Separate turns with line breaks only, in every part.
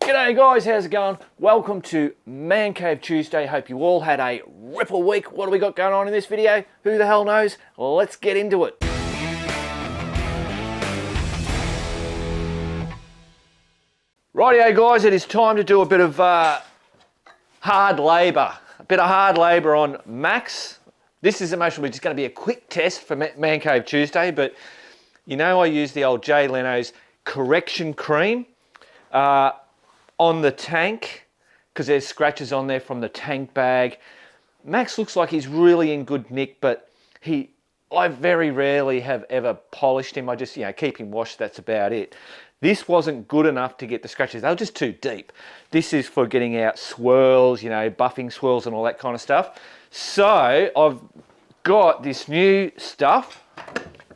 G'day guys, how's it going? Welcome to Man Cave Tuesday. Hope you all had a ripple week. What do we got going on in this video? Who the hell knows? Let's get into it. Rightio guys, it is time to do a bit of hard labour. A bit of hard labour on Max. This is emotionally just going to be a quick test for Man Cave Tuesday, but you know I use the old Leno's correction cream on the tank because there's scratches on there from the tank bag. Max looks like he's really in good nick, but I very rarely have ever polished him. I just, keep him washed, that's about it. This wasn't good enough to get the scratches. They were just too deep. This is for getting out swirls, buffing swirls and all that kind of stuff. So I've got this new stuff.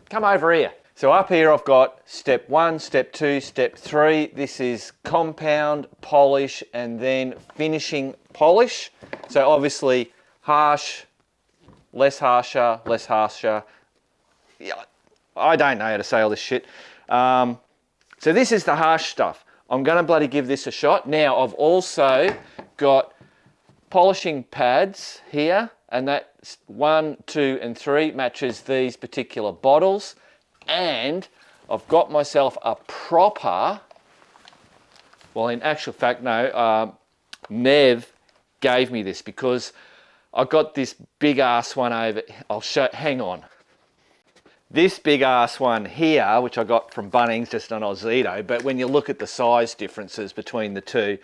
Come over here. So up here I've got step 1, step 2, step 3. This is compound, polish, and then finishing polish. So obviously harsh, less harsher, less harsher. Yeah, I don't know how to say all this shit. So this is the harsh stuff. I'm going to bloody give this a shot. Now I've also got polishing pads here, and that 1, 2, and 3 matches these particular bottles. And I've got myself a proper, well in actual fact no, Nev gave me this because I got this big ass one over, I'll show, hang on. This big ass one here, which I got from Bunnings, just on Ozito, but when you look at the size differences between the two,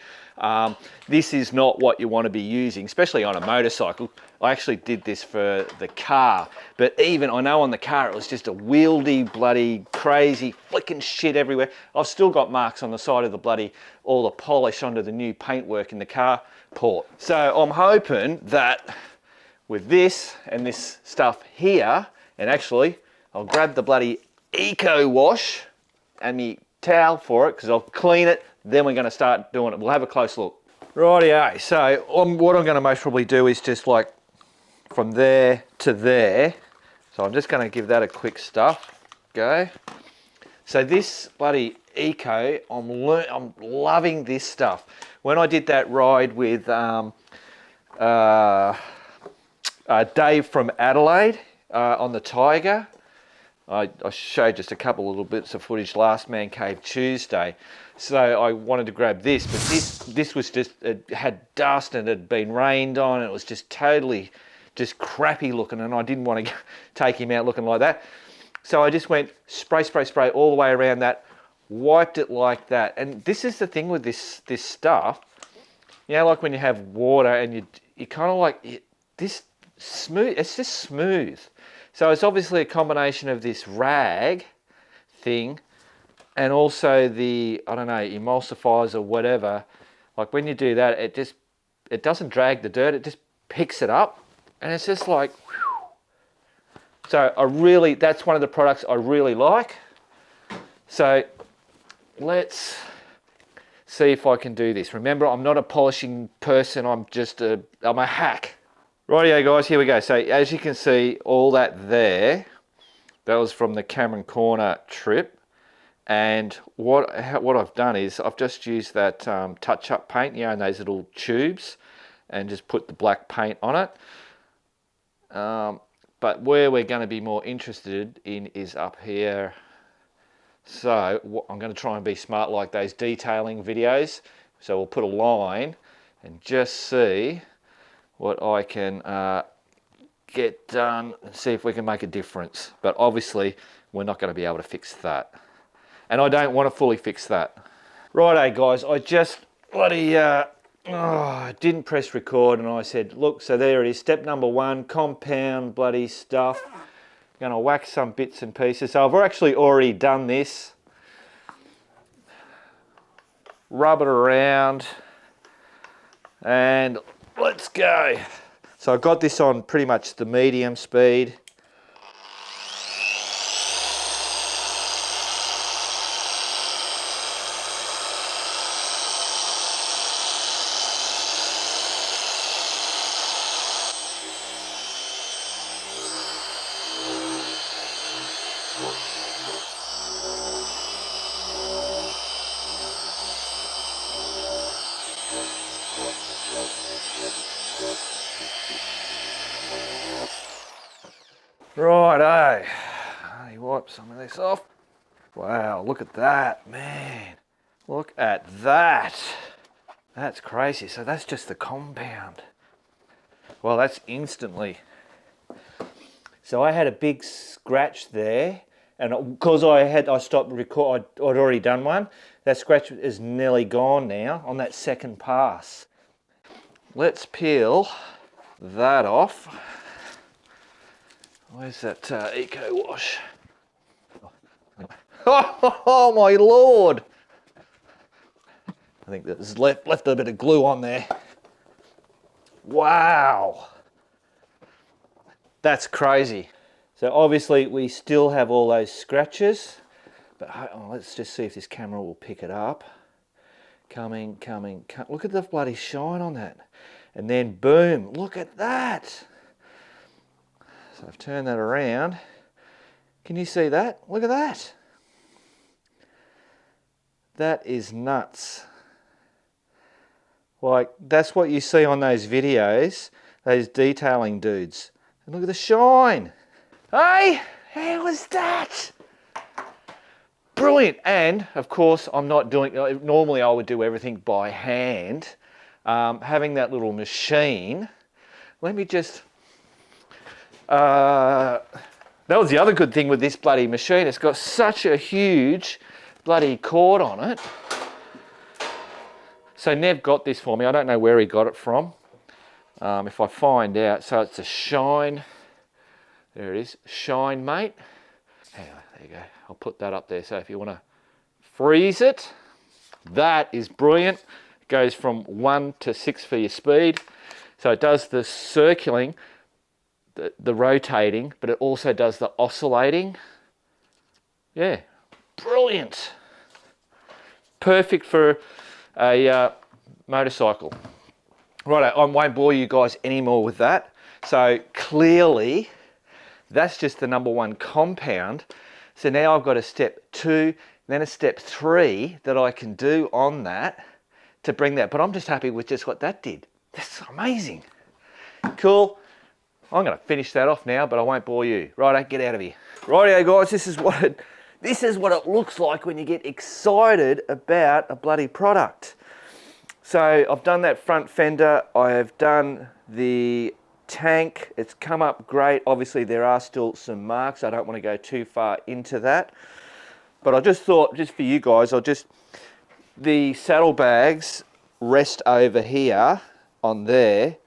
this is not what you want to be using, especially on a motorcycle. I actually did this for the car, but even, I know on the car it was just a wieldy, bloody, crazy, flicking shit everywhere. I've still got marks on the side of the bloody, all the polish under the new paintwork in the car port. So I'm hoping that with this and this stuff here, and actually, I'll grab the bloody Eco Wash and me towel for it because I'll clean it, then we're going to start doing it. We'll have a close look. Rightio, so what I'm going to most probably do is just like from there to there. So I'm just going to give that a quick stuff. Go. So this bloody Eco, I'm loving this stuff. When I did that ride with Dave from Adelaide on the Tiger, I showed just a couple little bits of footage last Man Cave Tuesday. So I wanted to grab this, but this was just, it had dust and it had been rained on. And it was just totally just crappy looking, and I didn't want to take him out looking like that. So I just went spray, spray, spray all the way around that, wiped it like that. And this is the thing with this stuff, like when you have water and you kind of like, this smooth, it's just smooth. So it's obviously a combination of this rag thing and also the, I don't know, emulsifiers or whatever. Like when you do that, it doesn't drag the dirt, it just picks it up. And it's just like, whew. So that's one of the products I really like. So let's see if I can do this. Remember, I'm not a polishing person, I'm a hack. Rightio guys, here we go. So as you can see, all that there, that was from the Cameron Corner trip. And what I've done is I've just used that touch-up paint, in those little tubes, and just put the black paint on it. But where we're going to be more interested in is up here. So I'm going to try and be smart like those detailing videos. So we'll put a line and just see what I can get done and see if we can make a difference. But obviously, we're not going to be able to fix that. And I don't want to fully fix that. Righto, guys, I just bloody didn't press record, and I said, look, so there it is, step number 1, compound bloody stuff. I'm going to wax some bits and pieces. So I've actually already done this. Rub it around, and let's go. So I've got this on pretty much the medium speed. Righto. Let me wipe some of this off. Wow, look at that, man. Look at that. That's crazy. So that's just the compound. Well, that's instantly. So I had a big scratch there, and because I stopped record, I'd already done one. That scratch is nearly gone now on that second pass. Let's peel that off. Where's that eco wash? Oh my lord! I think there's left a bit of glue on there. Wow! That's crazy. So obviously we still have all those scratches, but let's just see if this camera will pick it up. Coming. Look at the bloody shine on that. And then boom, look at that. So I've turned that around. Can you see that? Look at that. That is nuts. Like, that's what you see on those videos, those detailing dudes. And look at the shine. Hey, how was that? Brilliant. And of course, I'm not doing, normally I would do everything by hand. Having that little machine, let me just, that was the other good thing with this bloody machine. It's got such a huge bloody cord on it. So Nev got this for me. I don't know where he got it from. If I find out, so it's a Shine, there it is, Shine Mate. Anyway, there you go. I'll put that up there. So if you want to freeze it, that is brilliant. It goes from 1 to 6 for your speed. So it does the circling, the rotating, but it also does the oscillating. Yeah, brilliant. Perfect for a motorcycle. Right, I won't bore you guys anymore with that. So clearly, that's just the #1 compound. So now I've got a step 2, then a step 3 that I can do on that to bring that. But I'm just happy with just what that did. That's amazing. Cool. I'm going to finish that off now, but I won't bore you. Righto, get out of here. Rightio guys, this is what it looks like when you get excited about a bloody product. So I've done that front fender, I have done the tank, it's come up great. Obviously there are still some marks, I don't want to go too far into that. But I just thought, just for you guys, the saddlebags rest over here on there,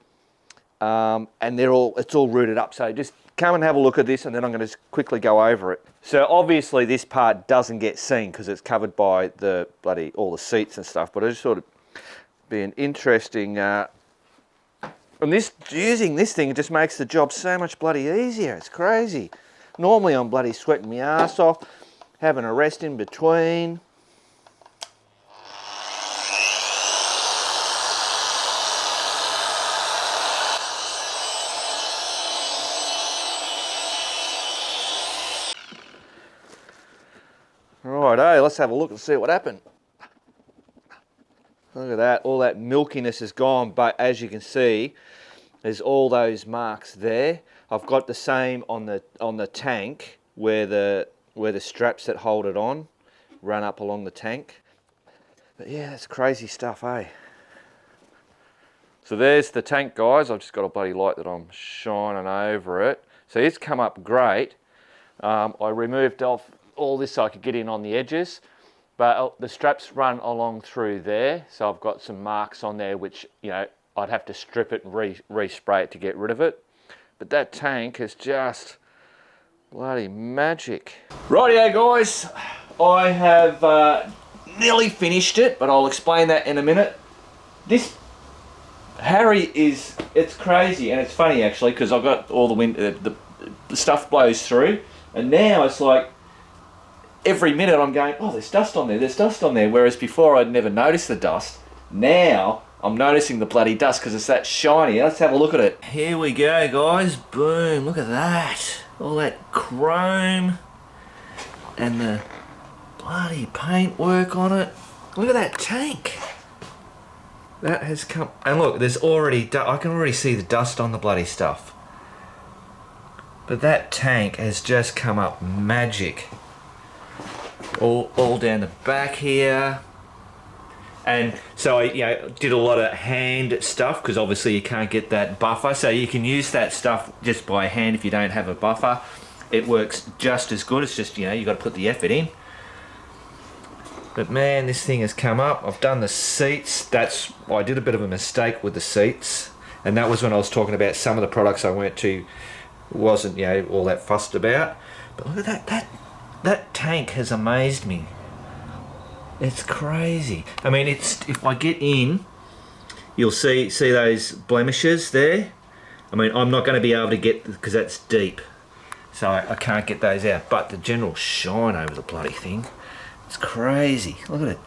and it's all rooted up. So just come and have a look at this, and then I'm going to just quickly go over it. So obviously this part doesn't get seen because it's covered by the all the seats and stuff, but I just thought it'd be an interesting, and using this thing, it just makes the job so much bloody easier. It's crazy. Normally I'm bloody sweating my ass off, having a rest in between. Right, let's have a look and see what happened. Look at that, all that milkiness is gone, but as you can see, there's all those marks there. I've got the same on the tank where the straps that hold it on run up along the tank. But yeah, that's crazy stuff, eh? So there's the tank, guys. I've just got a bloody light that I'm shining over it. So it's come up great. I removed off all this so I could get in on the edges. But the straps run along through there, so I've got some marks on there which, you know, I'd have to strip it and respray it to get rid of it. But that tank is just bloody magic. Rightio guys, I have nearly finished it, but I'll explain that in a minute. This Harry it's crazy, and it's funny actually, because I've got all the wind, the stuff blows through, and now it's like, every minute I'm going, oh, there's dust on there, whereas before I'd never noticed the dust. Now I'm noticing the bloody dust because it's that shiny. Let's have a look at it. Here we go, guys. Boom, look at that. All that chrome and the bloody paint work on it. Look at that tank. That has come, and look, there's already, I can already see the dust on the bloody stuff. But that tank has just come up magic. All down the back here. And so I did a lot of hand stuff because obviously you can't get that buffer. So you can use that stuff just by hand if you don't have a buffer. It works just as good. It's just, you got to put the effort in. But man, this thing has come up. I've done the seats. I did a bit of a mistake with the seats. And that was when I was talking about some of the products I went to wasn't, all that fussed about. But look at that tank has amazed me. It's crazy. I mean, if I get in, you'll see those blemishes there. I mean, I'm not going to be able to get, because that's deep, so I can't get those out. But the general shine over the bloody thing, it's crazy. Look at it.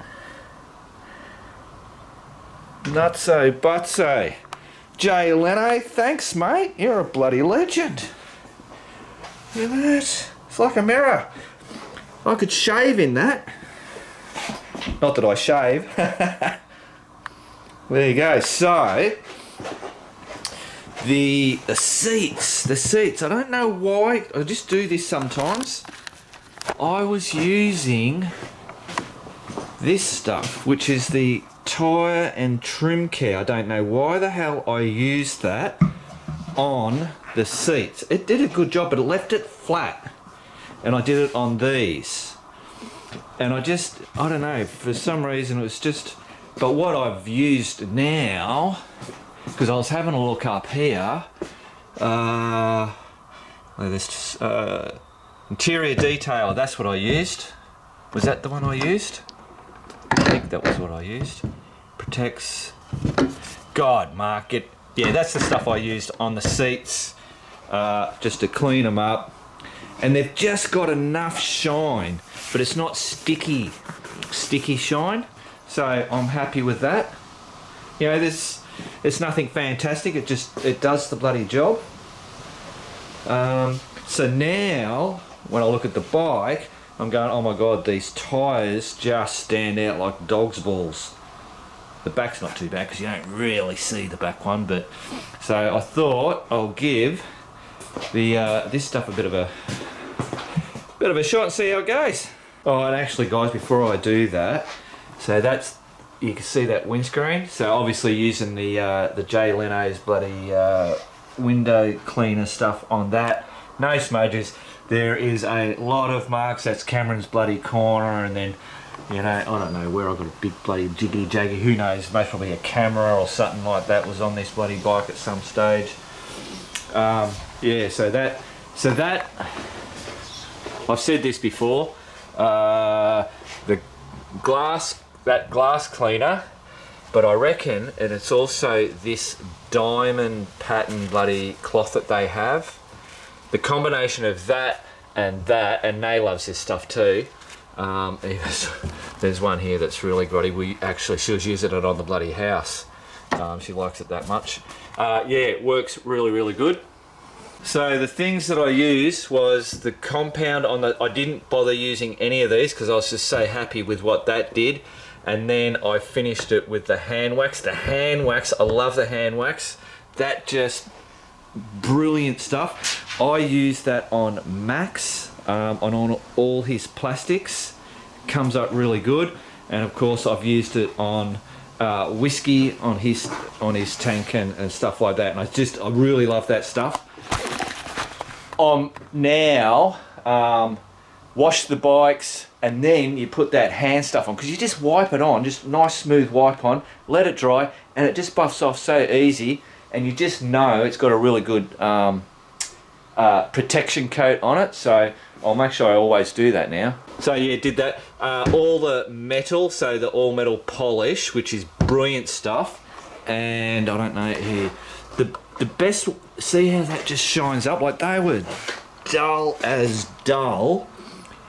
Nutso butso. Jay Leno, thanks mate. You're a bloody legend. Look at that. It's like a mirror. I could shave in that. Not that I shave. There you go. So the seats. I don't know why. I just do this sometimes. I was using this stuff, which is the tire and trim care. I don't know why the hell I used that on the seats. It did a good job, but it left it flat. And I did it on these. And I don't know, for some reason it was just, but what I've used now, because I was having a look up here, interior detailer, that's what I used. Was that the one I used? I think that was what I used. Protects, God, Mark, yeah, that's the stuff I used on the seats, just to clean them up. And they've just got enough shine, but it's not sticky shine. So I'm happy with that. It's nothing fantastic. It does the bloody job. So now when I look at the bike, I'm going, oh my God, these tyres just stand out like dog's balls. The back's not too bad because you don't really see the back one, but so I thought I'll give this stuff a bit of a shot and see how it goes. Oh, and actually guys, before I do that, so you can see that windscreen. So obviously using the Jay Leno's bloody window cleaner stuff on that. No smudges. There is a lot of marks. That's Cameron's bloody corner, and then I don't know where I got a big bloody jiggity jaggy. Who knows? Most probably a camera or something like that was on this bloody bike at some stage. Yeah. So that. I've said this before. The glass cleaner, but I reckon, and it's also this diamond pattern bloody cloth that they have. The combination of that, and Nay loves this stuff too. There's one here that's really grotty. She was using it on the bloody house. She likes it that much. Yeah, it works really, really good. So the things that I used was the compound I didn't bother using any of these because I was just so happy with what that did. And then I finished it with the hand wax. The hand wax, I love the hand wax. That just brilliant stuff. I used that on Max, on all his plastics. Comes up really good. And of course I've used it on whiskey on his tank and stuff like that. And I really love that stuff. Now wash the bikes, and then you put that hand stuff on, because you just wipe it on, just nice smooth wipe on, let it dry, and it just buffs off so easy, and you just know it's got a really good protection coat on it. So I'll make sure I always do that now. So yeah, did that. All the metal, so the all metal polish, which is brilliant stuff. And I don't know here, the best, see how that just shines up? Like, they were dull as dull,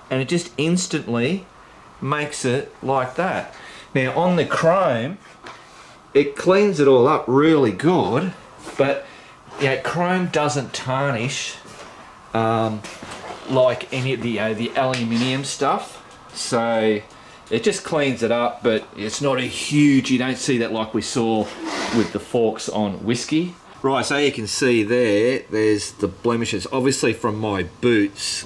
and it just instantly makes it like that. Now on the chrome, it cleans it all up really good, but chrome doesn't tarnish like any of the aluminium stuff. So it just cleans it up, but it's not a huge, you don't see that like we saw with the forks on whiskey. Right, so you can see there's the blemishes, obviously from my boots,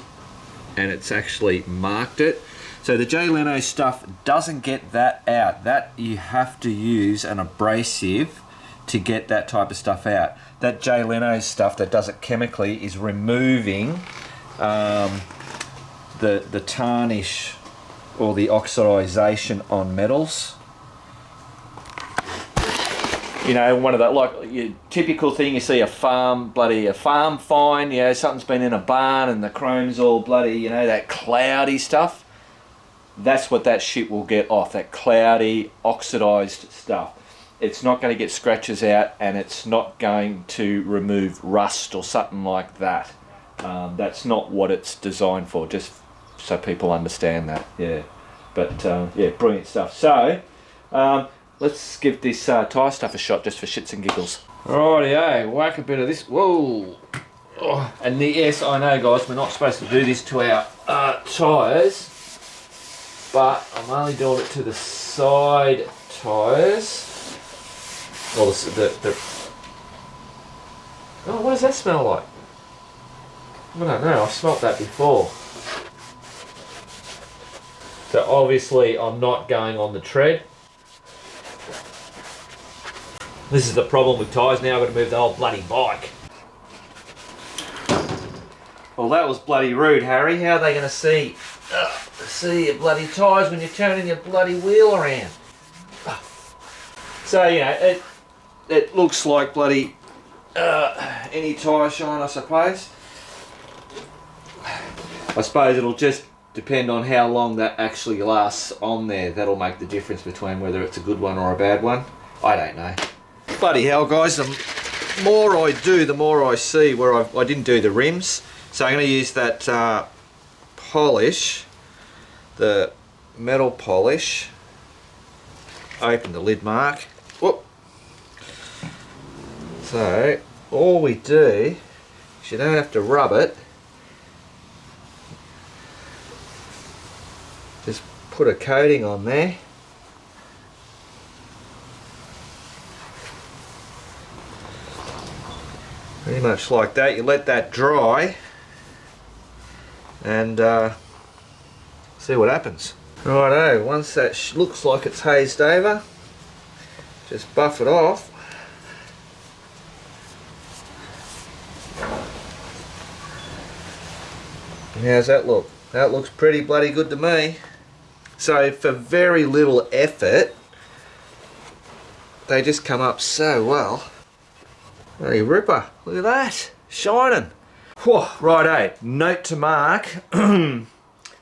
and it's actually marked it. So the Jay Leno stuff doesn't get that out. That you have to use an abrasive to get that type of stuff out. That Jay Leno stuff that does it chemically is removing the tarnish or the oxidization on metals. You know, one of the, like, your typical thing, you see a farm fine, you know, something's been in a barn and the chrome's all bloody, you know, that cloudy stuff. That's what that shit will get off, that cloudy, oxidized stuff. It's not going to get scratches out, and it's not going to remove rust or something like that. That's not what it's designed for, just so people understand that, yeah. But, yeah, brilliant stuff. So, let's give this tyre stuff a shot just for shits and giggles. Rightio, whack a bit of this. Whoa. Oh, and yes, I know, guys, we're not supposed to do this to our tyres, but I'm only doing it to the side tyres. Well, oh, what does that smell like? I don't know, I've smelt that before. So obviously I'm not going on the tread. This is the problem with tyres now, I've got to move the whole bloody bike. Well, that was bloody rude, Harry. How are they going to see your bloody tyres when you're turning your bloody wheel around? So, you know, it looks like bloody any tyre shine, I suppose. I suppose it'll just depend on how long that actually lasts on there. That'll make the difference between whether it's a good one or a bad one. I don't know. Bloody hell, guys, the more I do, the more I see where I didn't do the rims. So I'm going to use that polish, the metal polish. Open the lid mark. Whoop. So all we do is you don't have to rub it. Just put a coating on there. Pretty much like that. You let that dry and see what happens. Righto, once that looks like it's hazed over, just buff it off. And how's that look? That looks pretty bloody good to me. So for very little effort, they just come up so well. Bloody ripper, look at that, shining. Whew, righto, note to mark,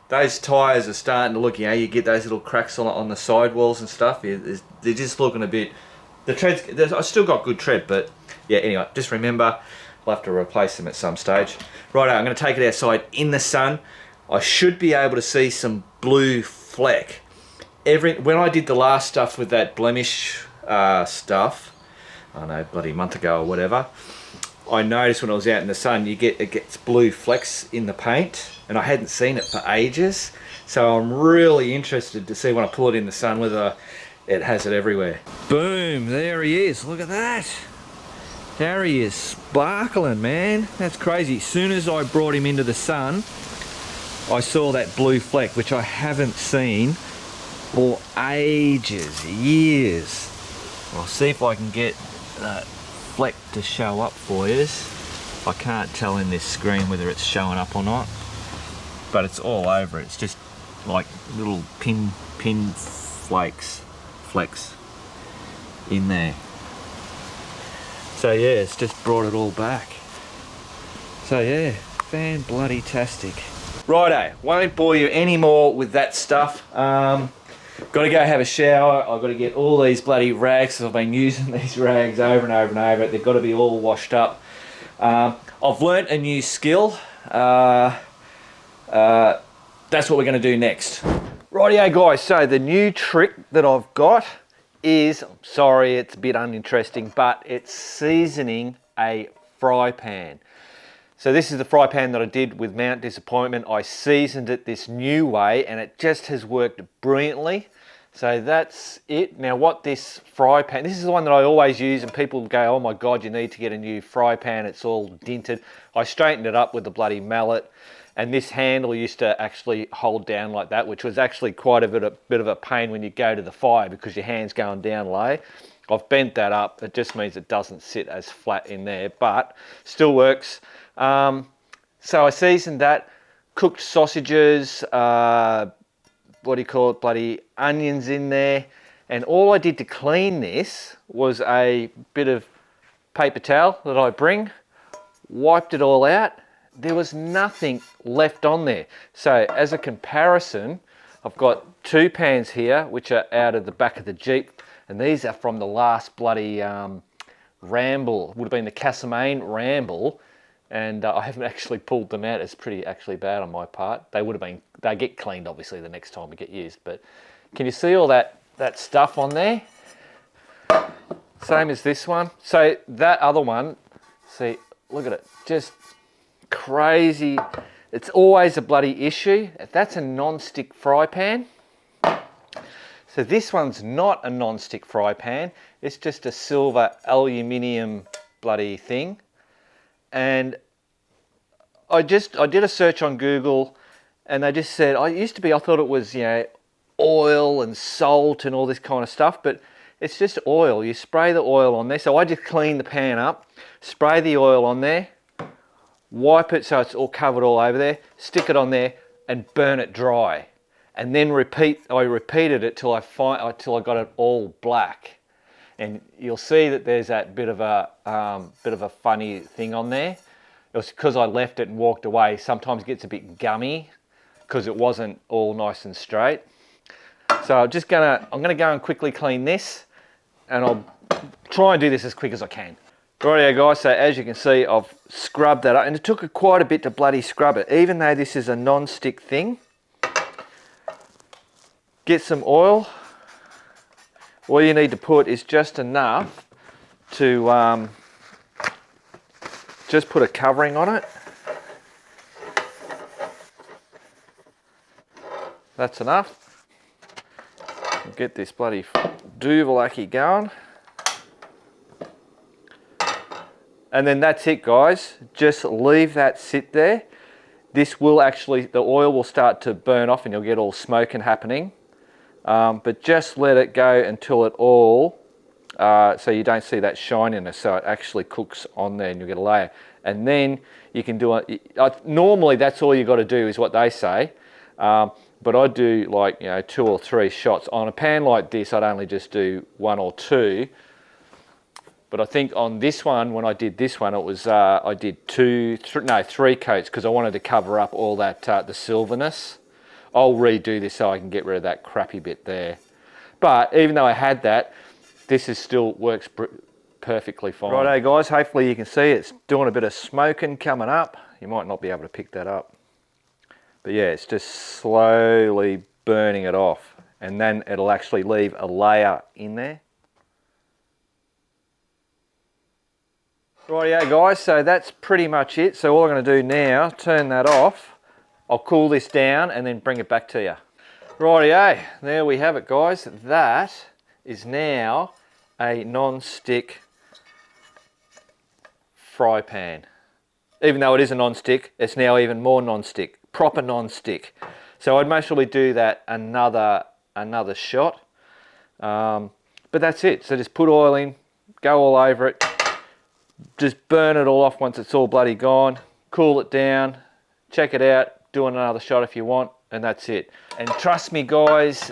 those tyres are starting to look, you know, you get those little cracks on the sidewalls and stuff, they're just looking a bit, the treads, I've still got good tread, but yeah, anyway, just remember, I'll have to replace them at some stage. Righto, I'm going to take it outside in the sun. I should be able to see some blue fleck. When I did the last stuff with that blemish stuff, I don't know, bloody month ago or whatever, I noticed when I was out in the sun, it gets blue flecks in the paint, and I hadn't seen it for ages. So I'm really interested to see when I pull it in the sun whether it has it everywhere. Boom, there he is, look at that. Harry is sparkling, man. That's crazy. As soon as I brought him into the sun, I saw that blue fleck, which I haven't seen for ages, years. I'll see if I can get that fleck to show up for you. I can't tell in this screen whether it's showing up or not, but it's all over it. It's just like little pin flecks in there. So yeah, it's just brought it all back. So yeah, fan-bloody-tastic. Righto, won't bore you anymore with that stuff. Got to go have a shower. I've got to get all these bloody rags, because I've been using these rags over and over and over. They've got to be all washed up. I've learnt a new skill. That's what we're going to do next. Rightio guys, so the new trick that I've got is, I'm sorry it's a bit uninteresting, but it's seasoning a fry pan. So this is the fry pan that I did with Mount Disappointment. I seasoned it this new way and it just has worked brilliantly. So that's it. Now what this fry pan, this is the one that I always use and people go, oh my God, you need to get a new fry pan. It's all dinted. I straightened it up with the bloody mallet, and this handle used to actually hold down like that, which was actually quite a bit of a pain when you go to the fire because your hand's going down low. I've bent that up. It just means it doesn't sit as flat in there, but still works. So I seasoned that, cooked sausages, what do you call it, bloody onions in there. And all I did to clean this was a bit of paper towel that I bring, wiped it all out. There was nothing left on there. So as a comparison, I've got 2 pans here, which are out of the back of the Jeep. And these are from the last bloody ramble. It would have been the Castlemaine ramble. And I haven't actually pulled them out. It's pretty actually bad on my part. They would have been, they get cleaned obviously the next time we get used. But can you see all that stuff on there? Same as this one. So that other one, see, look at it, just crazy. It's always a bloody issue. That's a non-stick fry pan. So this one's not a non-stick fry pan. It's just a silver aluminium bloody thing. And I did a search on Google, and they just said, I thought it was, you know, oil and salt and all this kind of stuff, but it's just oil. You spray the oil on there. So I just clean the pan up, spray the oil on there, wipe it so it's all covered all over there, stick it on there and burn it dry. And then I repeated it till I got it all black. And you'll see that there's that bit of a funny thing on there. It was because I left it and walked away. Sometimes it gets a bit gummy because it wasn't all nice and straight. So I'm gonna go and quickly clean this, and I'll try and do this as quick as I can. Rightio guys, so as you can see, I've scrubbed that up, and it took quite a bit to bloody scrub it, even though this is a non-stick thing. Get some oil. All you need to put is just enough to just put a covering on it. That's enough. Get this bloody doovalaki going. And then that's it guys. Just leave that sit there. This will actually, the oil will start to burn off and you'll get all smoking happening. But just let it go until it all, so you don't see that shininess, so it actually cooks on there and you'll get a layer. And then you can do it, normally that's all you got to do is what they say, but I do like, you know, 2 or 3 shots. On a pan like this, I'd only just do 1 or 2. But I think on this one, when I did this one, it was, I did 3 coats because I wanted to cover up all that, the silverness. I'll redo this so I can get rid of that crappy bit there. But even though I had that, this is still works perfectly fine. Righto guys, hopefully you can see it's doing a bit of smoking coming up. You might not be able to pick that up. But yeah, it's just slowly burning it off. And then it'll actually leave a layer in there. Rightio guys, so that's pretty much it. So all I'm going to do now, turn that off. I'll cool this down and then bring it back to you. Rightio, there we have it guys. That is now a non-stick fry pan. Even though it is a non-stick, it's now even more non-stick, proper non-stick. So I'd most probably do that another shot. But that's it. So just put oil in, go all over it, just burn it all off once it's all bloody gone, cool it down, check it out, do another shot if you want, and that's it. And trust me guys,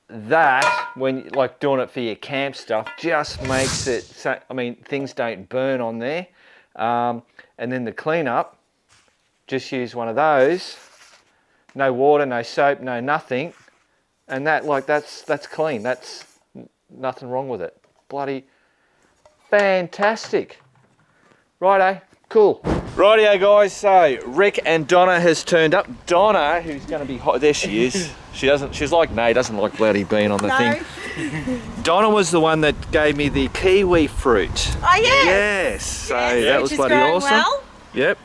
that, when like doing it for your camp stuff, just makes it, so, I mean, things don't burn on there. And then the cleanup, just use one of those, no water, no soap, no nothing, and that, like, that's clean. That's nothing wrong with it. Bloody fantastic. Righto, cool. Rightio guys, so Rick and Donna has turned up. Donna, who's going to be hot, there she is. She's like Nate, doesn't like bloody being on the thing. Donna was the one that gave me the kiwi fruit.
Oh yes.
Yes, so that was bloody awesome. Well. Yep.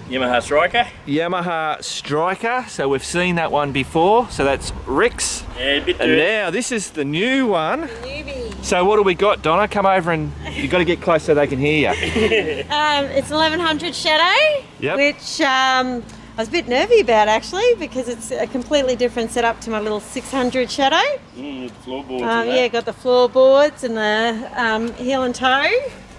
Yamaha Striker.
Yamaha Striker. So we've seen that one before. So that's Rick's.
Yeah, a bit
And
dirty.
now this is the new one.
The newbie.
So what do we got, Donna? Come over and you've got to get close so they can hear you.
It's 1100 Shadow,
Yep.
which I was a bit nervy about actually because it's a completely different setup to my little 600 Shadow.
The floorboards and that.
Yeah, got the floorboards and the heel and toe.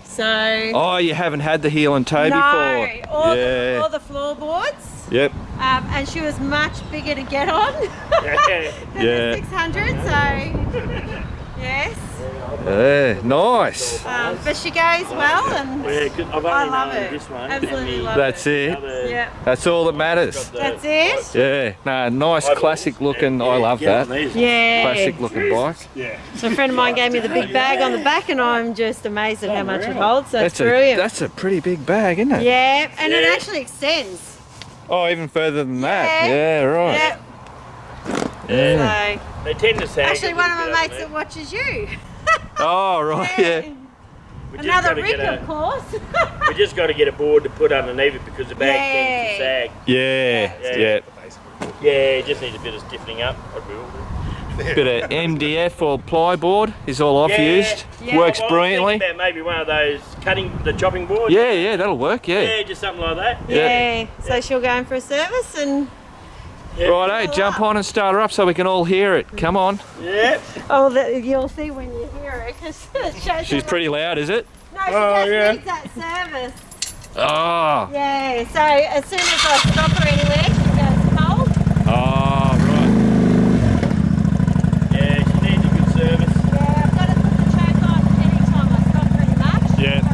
So
Oh, you haven't had the heel and toe before?
all the floorboards.
Yep.
And she was much bigger to get on than
Yeah.
the 600. So yes,
Yeah, nice.
but she goes well, and
Yeah, good. I've only
I love
known
it.
this one.
Absolutely
And the
love
That's it.
other-
yeah,
That's all that matters.
that's it.
Yeah, no, nice classic looking. I love
Get on
that.
these.
Yeah.
Classic looking bike.
Yeah.
So a friend of mine gave me the big bag on the back, and I'm just amazed at how much it holds. So it's brilliant.
That's a pretty big bag, isn't it?
Yeah, and it
Yeah.
actually extends.
Oh, even further than that.
Yeah.
Yeah, right.
Yeah.
Yeah.
So
They tend to sag.
actually,
a
one of
little
my
bit
mates that
underneath.
watches you.
Oh, right. Yeah.
We just
Another
gotta
Rick,
get
of course.
We just got to get a board to put underneath it because the bag tends to sag.
Yeah. Yeah.
Yeah, it just needs a bit of stiffening up.
Bit of MDF or plyboard is all I've
Yeah.
used.
Yeah.
Works
Well, I was
brilliantly.
thinking about maybe one of those the chopping boards.
Yeah, yeah, that'll work. Yeah.
Yeah, just something like that.
Yeah. So she'll go in for a service, and
Righto, jump on and start her up so we can all hear it. Come on.
Yeah.
you'll see when you hear it because it shows.
She's pretty loud, is it?
No, she
Oh,
just
yeah.
needs that service.
Oh.
Yeah. So as soon as I stop her anywhere, she goes cold.
Oh, right.
Yeah, she needs a good service.
Yeah, I've got to put the choke on anytime I stop pretty much.
Yeah.
But,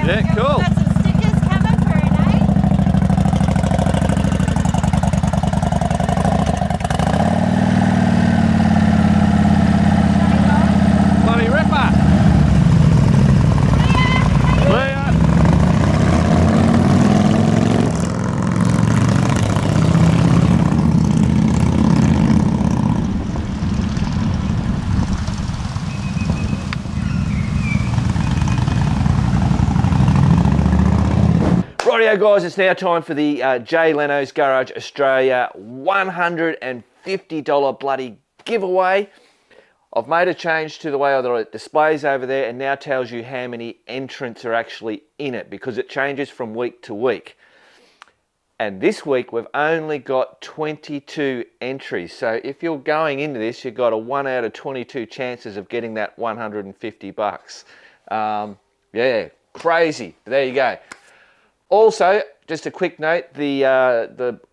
Yeah,
we've
cool.
got some stickers coming for Renee.
Bloody ripper. Leah. Rightio guys, it's now time for the Jay Leno's Garage Australia $150 bloody giveaway. I've made a change to the way that it displays over there and now tells you how many entrants are actually in it because it changes from week to week. And this week we've only got 22 entries. So if you're going into this, you've got a 1 out of 22 chances of getting that 150 bucks. Yeah, crazy. There you go. Also, just a quick note,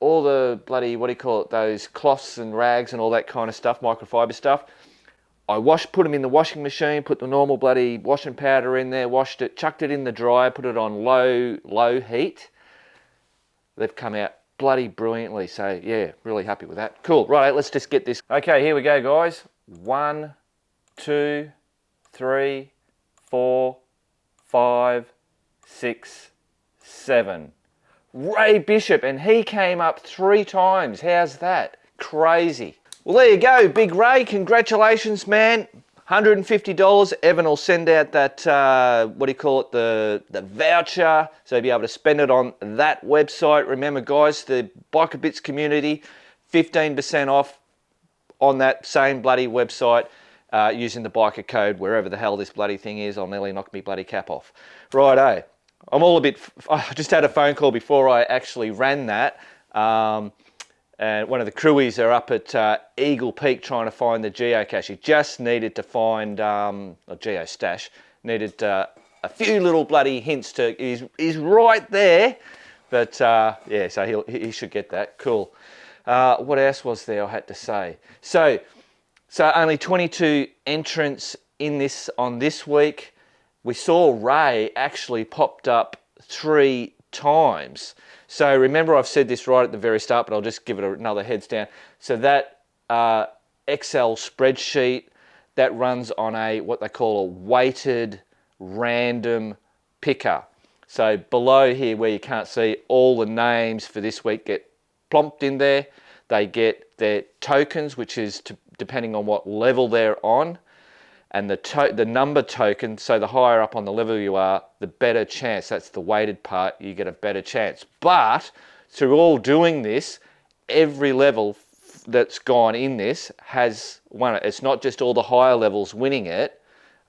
all the bloody, what do you call it, those cloths and rags and all that kind of stuff, microfiber stuff, I put them in the washing machine, put the normal bloody washing powder in there, washed it, chucked it in the dryer, put it on low heat. They've come out bloody brilliantly, so yeah, really happy with that. Cool, right, let's just get this. Okay, here we go, guys. 1, 2, 3, 4, 5, 6, 7. Ray Bishop, and he came up 3 times. How's that? Crazy. Well, there you go, Big Ray. Congratulations, man. $150. Evan will send out that, what do you call it, the voucher, so you'll be able to spend it on that website. Remember, guys, the Biker Bits community, 15% off on that same bloody website using the biker code, wherever the hell this bloody thing is. I'll nearly knock me bloody cap off. Righto. I just had a phone call before I actually ran that. And one of the crewies are up at Eagle Peak trying to find the geocache. He just needed to find, a geostash, needed a few little bloody hints to, he's right there. But yeah, so he should get that. Cool. What else was there I had to say? So only 22 entrants in this on this week. We saw Ray actually popped up 3 times. So remember, I've said this right at the very start, but I'll just give it another heads down. So that Excel spreadsheet, that runs on what they call a weighted random picker. So below here where you can't see, all the names for this week get plomped in there. They get their tokens, which is depending on what level they're on. and the number token, so the higher up on the level you are, the better chance. That's the weighted part, you get a better chance. But through all doing this, every level that's gone in this has won it. It's not just all the higher levels winning it.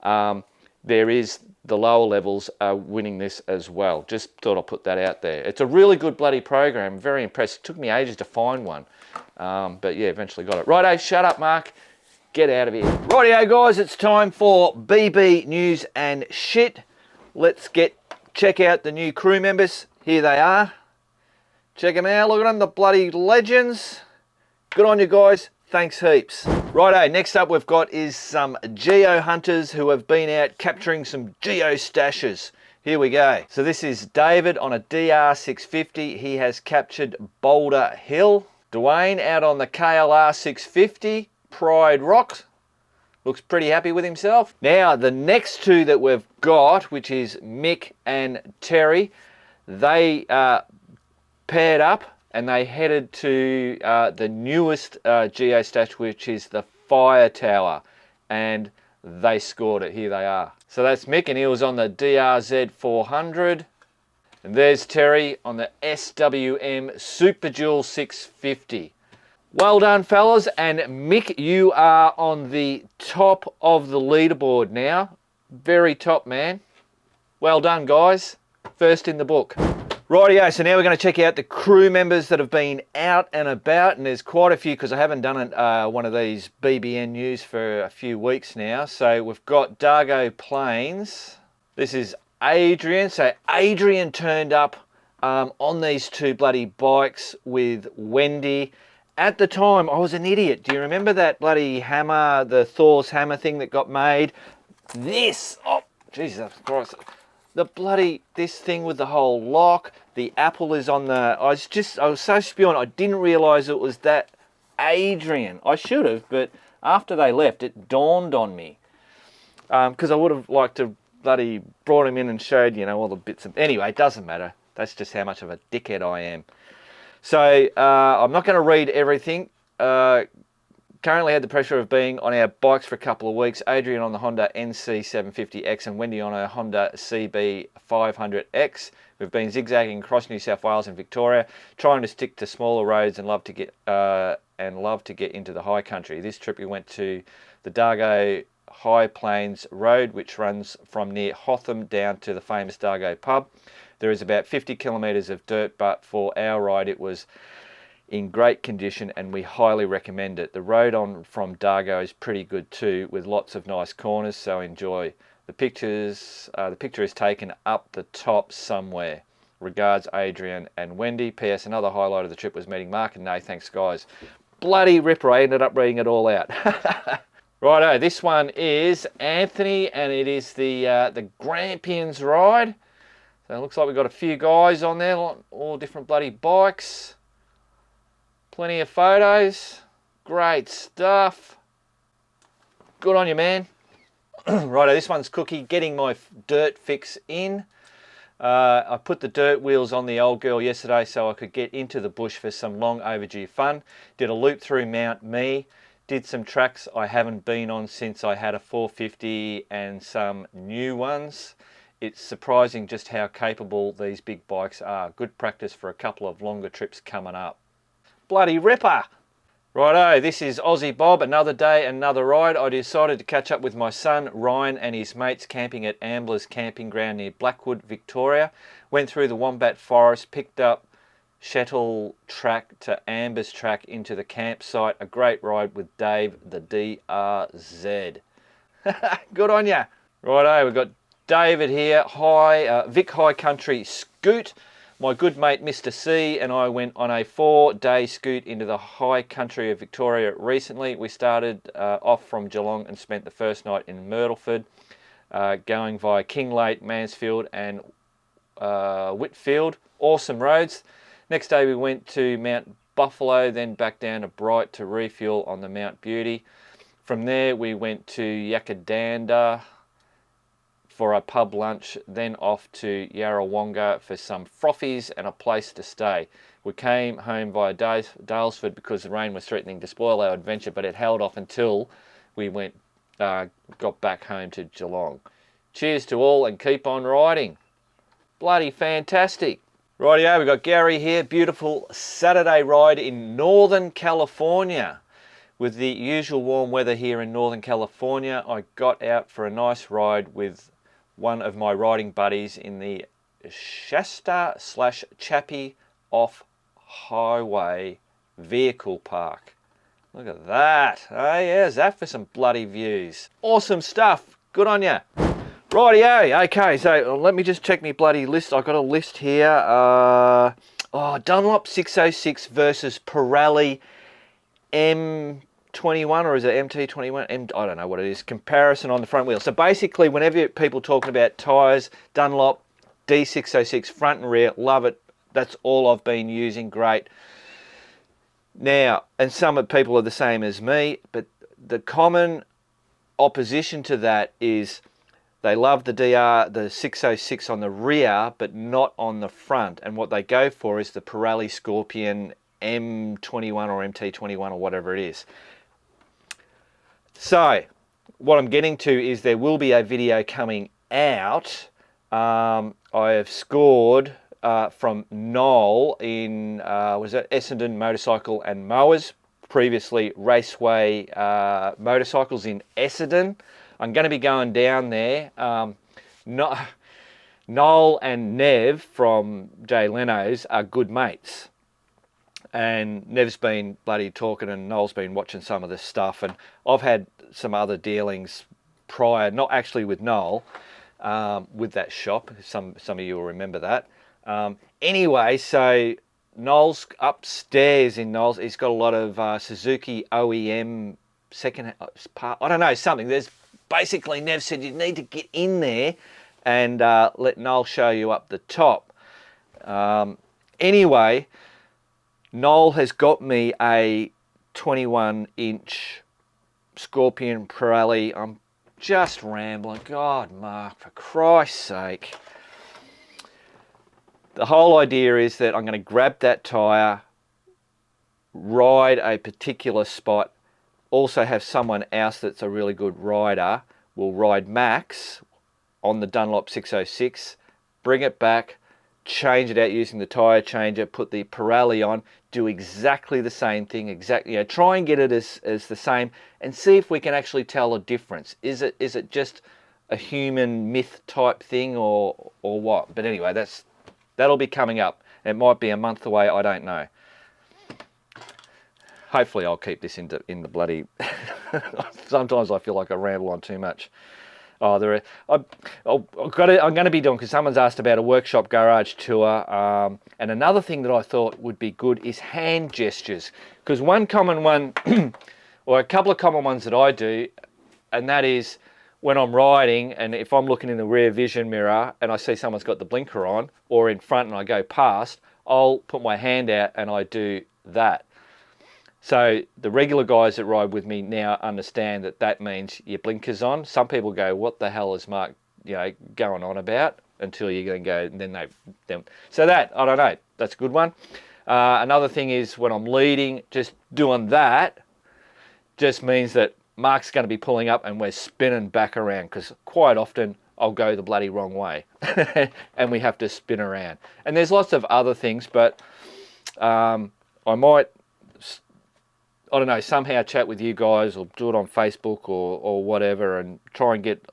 There is the lower levels are winning this as well. Just thought I'd put that out there. It's a really good bloody program. Very impressed. It took me ages to find one. But yeah, eventually got it. Righto, shut up, Mark. Get out of here. Rightio, guys, it's time for BB News and Shit. Let's check out the new crew members. Here they are. Check them out. Look at them, the bloody legends. Good on you guys. Thanks heaps. Righto, next up we've got is some geo hunters who have been out capturing some geo stashes. Here we go. So this is David on a DR650. He has captured Boulder Hill. Dwayne out on the KLR 650. Pride Rocks. Looks pretty happy with himself. Now, the next two that we've got, which is Mick and Terry, they paired up and they headed to the newest geostash, which is the Fire Tower, and they scored it. Here they are. So that's Mick, and he was on the DRZ 400. And there's Terry on the SWM Super Dual 650. Well done, fellas, and Mick, you are on the top of the leaderboard now. Very top, man. Well done, guys. First in the book. Rightio, so now we're going to check out the crew members that have been out and about, and there's quite a few because I haven't done one of these BBN news for a few weeks now. So we've got Dargo Plains. This is Adrian. So Adrian turned up on these two bloody bikes with Wendy. At the time, I was an idiot. Do you remember that bloody hammer, the Thor's hammer thing that got made? This, oh, Jesus Christ. The bloody, this thing with the whole lock, the apple is on the, I was so spewing, I didn't realise it was that Adrian. I should have, but after they left, it dawned on me. Because I would have liked to bloody brought him in and showed, you know, all the bits of, anyway, it doesn't matter. That's just how much of a dickhead I am. So I'm not going to read everything. Currently had the pressure of being on our bikes for a couple of weeks. Adrian on the Honda NC750X and Wendy on a Honda CB500X. We've been zigzagging across New South Wales and Victoria, trying to stick to smaller roads and love to get into the high country. This trip we went to the Dargo High Plains Road, which runs from near Hotham down to the famous Dargo pub. There is about 50 kilometres of dirt, but for our ride it was in great condition and we highly recommend it. The road on from Dargo is pretty good too, with lots of nice corners, so enjoy. The picture is taken up the top somewhere. Regards, Adrian and Wendy. P.S. Another highlight of the trip was meeting Mark and Nay. Thanks, guys. Bloody ripper. I ended up reading it all out. Righto, this one is Anthony, and it is the Grampians ride. So it looks like we've got a few guys on there, all different bloody bikes. Plenty of photos. Great stuff. Good on you, man. Righto, this one's Cookie, getting my dirt fix in. I put the dirt wheels on the old girl yesterday so I could get into the bush for some long overdue fun. Did a loop through Mount Me. Did some tracks I haven't been on since I had a 450 and some new ones. It's surprising just how capable these big bikes are. Good practice for a couple of longer trips coming up. Bloody ripper! Righto, this is Aussie Bob. Another day, another ride. I decided to catch up with my son Ryan and his mates camping at Ambler's Camping Ground near Blackwood, Victoria. Went through the Wombat Forest, picked up shuttle track to Amber's track into the campsite. A great ride with Dave, the DRZ. Good on ya. Righto, we've got David here, Vic High Country Scoot. My good mate Mr. C and I went on a 4-day scoot into the high country of Victoria recently. We started off from Geelong and spent the first night in Myrtleford, going via Kinglake, Mansfield and Whitfield. Awesome roads. Next day we went to Mount Buffalo, then back down to Bright to refuel on the Mount Beauty. From there we went to Yakadanda for a pub lunch, then off to Yarrawonga for some frothies and a place to stay. We came home via Dalesford because the rain was threatening to spoil our adventure, but it held off until we went got back home to Geelong. Cheers to all and keep on riding. Bloody fantastic. Rightio, we've got Gary here. Beautiful Saturday ride in Northern California. With the usual warm weather here in Northern California, I got out for a nice ride with one of my riding buddies in the Shasta/Chappie off-highway vehicle park. Look at that. Oh yeah, is that for some bloody views? Awesome stuff. Good on ya. Rightio. Okay, so let me just check my bloody list. I've got a list here. Dunlop 606 versus Pirelli M21, or is it MT21? I don't know what it is. Comparison on the front wheel. So basically, whenever people talking about tyres, Dunlop D606 front and rear, love it. That's all I've been using. Great. Now, and some of people are the same as me, but the common opposition to that is they love the 606 on the rear, but not on the front. And what they go for is the Pirelli Scorpion M21 or MT21 or whatever it is. So, what I'm getting to is there will be a video coming out. I have scored from Noel in, was it Essendon Motorcycle and Mowers, previously Raceway Motorcycles in Essendon. I'm going to be going down there. Noel and Nev from Jay Leno's are good mates. And Nev's been bloody talking and Noel's been watching some of this stuff. And I've had some other dealings prior, not actually with Noel, with that shop. Some of you will remember that. Anyway, so Noel's upstairs in Noel's. He's got a lot of Suzuki OEM second part. I don't know, something. There's basically, Nev said you need to get in there and let Noel show you up the top. Anyway, Noel has got me a 21-inch Scorpion Pirelli. I'm just rambling. God, Mark, for Christ's sake. The whole idea is that I'm going to grab that tyre, ride a particular spot, also have someone else that's a really good rider, will ride Max on the Dunlop 606, bring it back, change it out using the tyre changer, put the Pirelli on, do exactly the same thing, try and get it as the same and see if we can actually tell a difference. Is it just a human myth type thing or what? But anyway, that'll be coming up. It might be a month away, I don't know. Hopefully I'll keep this in the bloody... Sometimes I feel like I ramble on too much. I'm going to be doing, because someone's asked about a workshop garage tour, and another thing that I thought would be good is hand gestures, because one common one, or a couple of common ones that I do, and that is when I'm riding, and if I'm looking in the rear vision mirror and I see someone's got the blinker on, or in front and I go past, I'll put my hand out and I do that. So the regular guys that ride with me now understand that means your blinker's on. Some people go, what the hell is Mark going on about? Until you then go, and then so that, I don't know, that's a good one. Another thing is when I'm leading, just doing that just means that Mark's going to be pulling up and we're spinning back around, because quite often I'll go the bloody wrong way and we have to spin around. And there's lots of other things, but I might, I don't know, somehow chat with you guys or do it on Facebook or whatever, and try and get,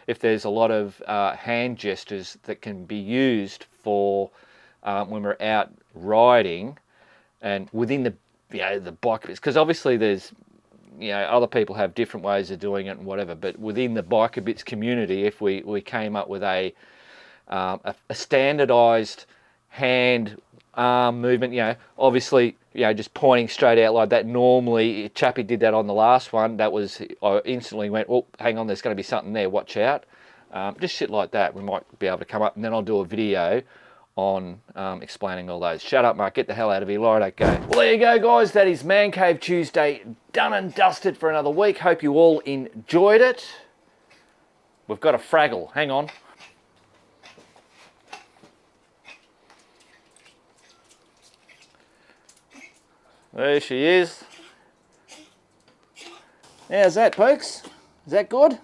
if there's a lot of hand gestures that can be used for when we're out riding and within the bike bits, because obviously there's, other people have different ways of doing it and whatever, but within the biker bits community, if we came up with a standardized hand arm movement, obviously, just pointing straight out like that. Normally, Chappie did that on the last one. That was, I instantly went, oh, hang on, there's going to be something there, watch out. Just shit like that, we might be able to come up, and then I'll do a video on explaining all those. Shut up, Mark, get the hell out of here. Right, okay. Well, there you go, guys. That is Man Cave Tuesday done and dusted for another week. Hope you all enjoyed it. We've got a Fraggle. Hang on. There she is. How's that, folks? Is that good?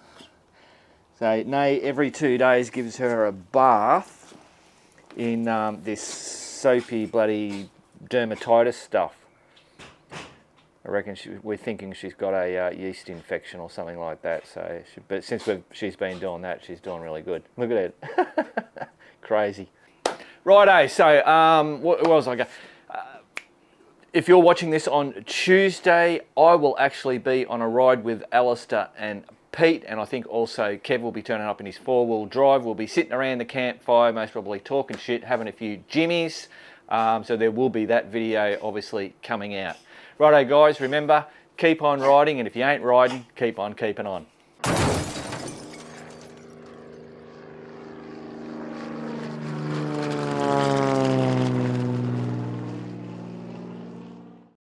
So Nay every 2 days gives her a bath in this soapy bloody dermatitis stuff. I reckon we're thinking she's got a yeast infection or something like that. So, but since she's been doing that, she's doing really good. Look at it, crazy. Righto. So what was I going? If you're watching this on Tuesday, I will actually be on a ride with Alistair and Pete, and I think also Kev will be turning up in his 4-wheel drive. We'll be sitting around the campfire, most probably talking shit, having a few jimmies. So there will be that video obviously coming out. Righto guys, remember, keep on riding, and if you ain't riding, keep on keeping on.